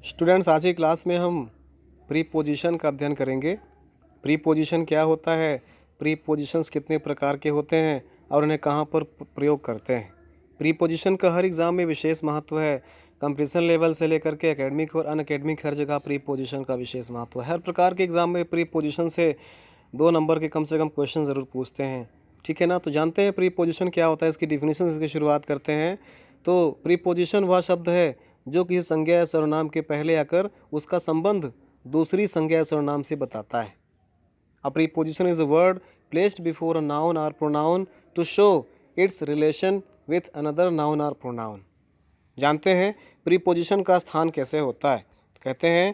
Students, आज की class में हम प्रीपोजिशन का अध्ययन करेंगे। प्रीपोजिशन क्या होता है, प्रीपोजिशंस कितने प्रकार के होते हैं और उन्हें कहाँ पर प्रयोग करते हैं। प्रीपोजिशन का हर एग्ज़ाम में विशेष महत्व है। कंपटीशन लेवल से लेकर के एकेडमिक और अनएकेडमिक हर जगह प्रीपोजिशन का विशेष महत्व है। हर प्रकार के एग्ज़ाम में प्रीपोजिशन से 2 नंबर के कम से कम क्वेश्चन ज़रूर पूछते हैं, ठीक है ना। तो जानते हैं प्रीपोजिशन क्या होता है, इसकी डिफिनीशन इसकी शुरुआत करते हैं। तो प्रीपोजिशन वह शब्द है जो किसी संज्ञा या सर्वनाम के पहले आकर उसका संबंध दूसरी संज्ञा या सर्वनाम से बताता है। A preposition is a word placed before a noun or pronoun to show its relation with another noun or pronoun। जानते हैं प्रीपोजिशन का स्थान कैसे होता है। तो कहते हैं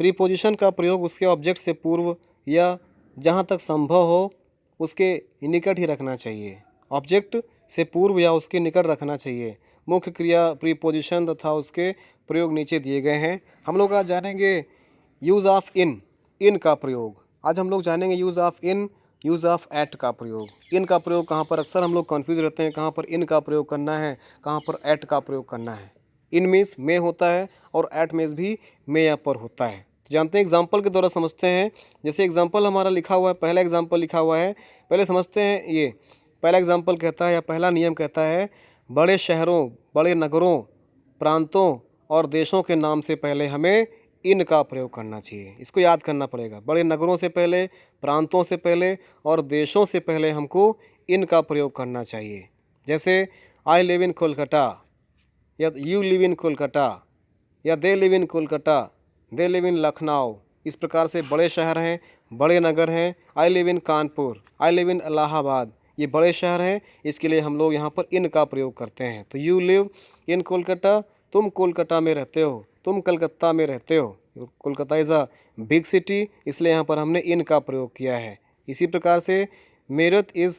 प्रीपोजिशन का प्रयोग उसके ऑब्जेक्ट से पूर्व या जहाँ तक संभव हो उसके निकट ही रखना चाहिए। ऑब्जेक्ट से पूर्व या उसके निकट रखना चाहिए। मुख्य क्रिया प्रीपोजिशन तथा उसके प्रयोग नीचे दिए गए हैं। हम लोग आज जानेंगे यूज़ ऑफ इन का प्रयोग। आज हम लोग जानेंगे use of in, use of at का प्रयोग। इन का प्रयोग कहाँ पर, अक्सर हम लोग कन्फ्यूज रहते हैं कहाँ पर इन का प्रयोग करना है, कहाँ पर एट का प्रयोग करना है। इन मीन्स में होता है और एट मीन्स भी में या पर होता है। तो जानते हैं एग्जाम्पल के द्वारा समझते हैं। जैसे एग्जाम्पल हमारा लिखा हुआ है, पहला एग्जाम्पल लिखा हुआ है, पहले समझते हैं। ये पहला एग्जाम्पल कहता है या पहला नियम कहता है, बड़े शहरों, बड़े नगरों, प्रांतों और देशों के नाम से पहले हमें इन का प्रयोग करना चाहिए। इसको याद करना पड़ेगा। बड़े नगरों से पहले, प्रांतों से पहले और देशों से पहले हमको इन का प्रयोग करना चाहिए। जैसे आई लिव इन कोलकाता या यू लिव इन कोलकाता या they live in Kolkata, they live in Lucknow. इस प्रकार से बड़े शहर हैं, बड़े नगर हैं। I live in Kanpur, I live in Allahabad, ये बड़े शहर हैं। इसके लिए हम लोग यहाँ पर इन का प्रयोग करते हैं। तो यू लिव इन कोलकाता, तुम कोलकाता में रहते हो, तुम कलकत्ता में रहते हो। Kolkata is a big city, इसलिए यहाँ पर हमने इन का प्रयोग किया है। इसी प्रकार से मेरठ इज़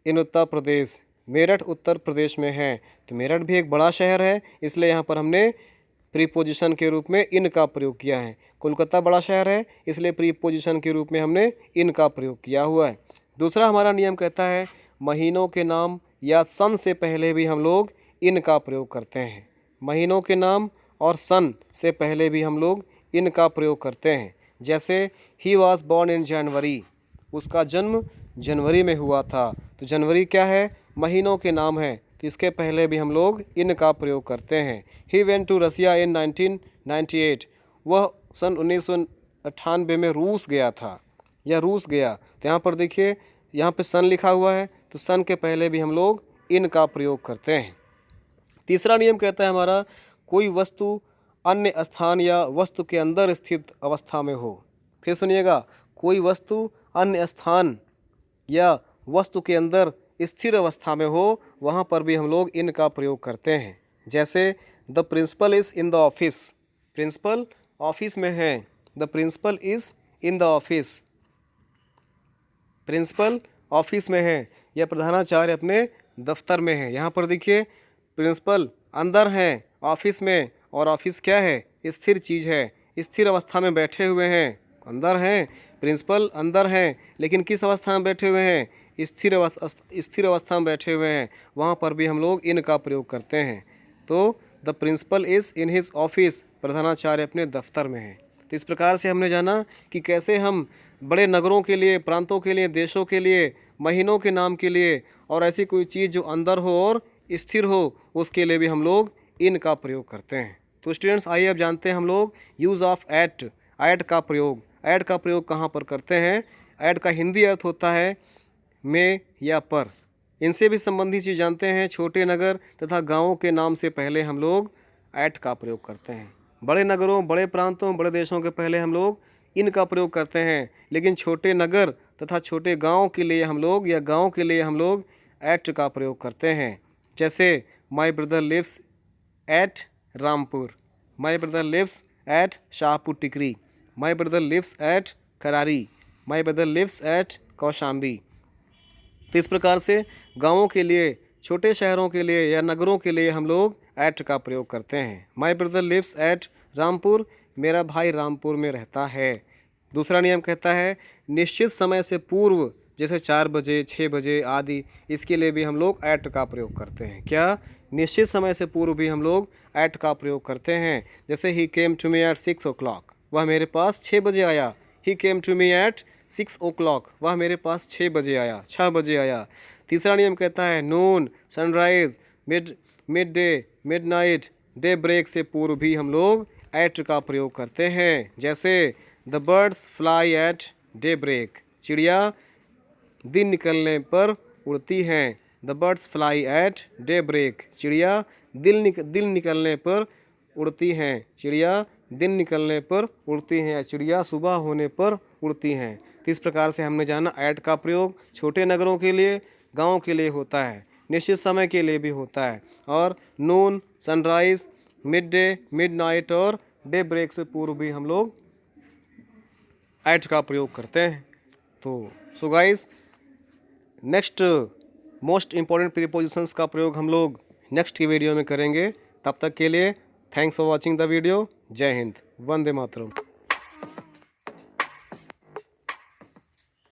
इन उत्तर प्रदेश, मेरठ उत्तर प्रदेश में है। तो मेरठ भी एक बड़ा शहर है, इसलिए यहाँ पर हमने प्रीपोजिशन के रूप में इन का प्रयोग किया है। कोलकाता बड़ा शहर है, इसलिए प्रीपोजिशन के रूप में हमने इन का प्रयोग किया हुआ है। दूसरा हमारा नियम कहता है, महीनों के नाम या सन से पहले भी हम लोग इन का प्रयोग करते हैं। महीनों के नाम और सन से पहले भी हम लोग इन का प्रयोग करते हैं। जैसे ही वॉज बॉर्न इन जनवरी, उसका जन्म जनवरी में हुआ था। तो जनवरी क्या है, महीनों के नाम है, तो इसके पहले भी हम लोग इन का प्रयोग करते हैं। ही वेंट टू रसिया इन 1998, वह सन 1998 में रूस गया था या रूस गया। तो यहाँ पर देखिए, यहाँ पे सन लिखा हुआ है, तो सन के पहले भी हम लोग इन का प्रयोग करते हैं। तीसरा नियम कहता है हमारा, कोई वस्तु अन्य स्थान या वस्तु के अंदर स्थित अवस्था में हो। फिर सुनिएगा, कोई वस्तु अन्य स्थान या वस्तु के अंदर स्थिर अवस्था में हो, वहाँ पर भी हम लोग इन का प्रयोग करते हैं। जैसे the principal is in the office, principal office में है। The principal is in the office, principal office में है या प्रधानाचार्य अपने दफ्तर में है। यहाँ पर देखिए, प्रिंसिपल अंदर हैं ऑफिस में, और ऑफिस क्या है, स्थिर चीज़ है, स्थिर अवस्था में बैठे हुए हैं। अंदर हैं, प्रिंसिपल अंदर हैं, लेकिन किस अवस्था में बैठे हुए हैं, स्थिर अवस्था में बैठे हुए हैं। वहाँ पर भी हम लोग इन का प्रयोग करते हैं। तो the principal is in his office, प्रधानाचार्य अपने दफ्तर में है। तो इस प्रकार से हमने जाना कि कैसे हम बड़े नगरों के लिए, प्रांतों के लिए, देशों के लिए, महीनों के नाम के लिए और ऐसी कोई चीज़ जो अंदर हो और स्थिर हो, उसके लिए भी हम लोग इन का प्रयोग करते हैं। तो स्टूडेंट्स, आइए अब जानते हैं हम लोग यूज़ ऑफ एट, एट का प्रयोग। एट का प्रयोग कहाँ पर करते हैं। एट का हिंदी अर्थ होता है में या पर। इनसे भी संबंधित चीज़ जानते हैं। छोटे नगर तथा गाँवों के नाम से पहले हम लोग एट का प्रयोग करते हैं। बड़े नगरों, बड़े प्रांतों, बड़े देशों के पहले हम लोग इन का प्रयोग करते हैं, लेकिन छोटे नगर तथा छोटे गाँव के लिए हम लोग या गाँव के लिए हम लोग एट का प्रयोग करते हैं। जैसे my brother lives at Rampur, my brother lives at Shahpur Tikri, my brother lives at Karari, my brother lives at Kaushambi. तो इस प्रकार से गाँवों के लिए, छोटे शहरों के लिए या नगरों के लिए हम लोग एट का प्रयोग करते हैं। My brother lives at Rampur, मेरा भाई रामपुर में रहता है। दूसरा नियम कहता है, निश्चित समय से पूर्व, जैसे 4 बजे, 6 बजे आदि, इसके लिए भी हम लोग एट का प्रयोग करते हैं। क्या, निश्चित समय से पूर्व भी हम लोग एट का प्रयोग करते हैं। जैसे ही came to me at 6 o'clock, वह मेरे पास 6 बजे आया। ही came to me at 6 o'clock, वह मेरे पास 6 बजे आया, 6 बजे आया। तीसरा नियम कहता है noon, sunrise, midday, midnight, daybreak से पूर्व भी हम लोग एट का प्रयोग करते हैं। जैसे the birds fly at daybreak, चिड़िया दिन निकलने पर उड़ती हैं। The birds fly at daybreak, चिड़िया दिन निकलने पर उड़ती हैं। चिड़िया दिन निकलने पर उड़ती हैं, चिड़िया सुबह होने पर उड़ती हैं। तो इस प्रकार से हमने जाना एट का प्रयोग छोटे नगरों के लिए, गाँव के लिए होता है, निश्चित समय के लिए भी होता है, और noon, sunrise, midday, midnight और डे ब्रेक से पूर्व भी हम लोग एट का प्रयोग करते हैं। तो so guys, next most important prepositions का प्रयोग हम लोग नेक्स्ट की वीडियो में करेंगे। तब तक के लिए thanks for watching the video. जय हिंद, वंदे मातरम।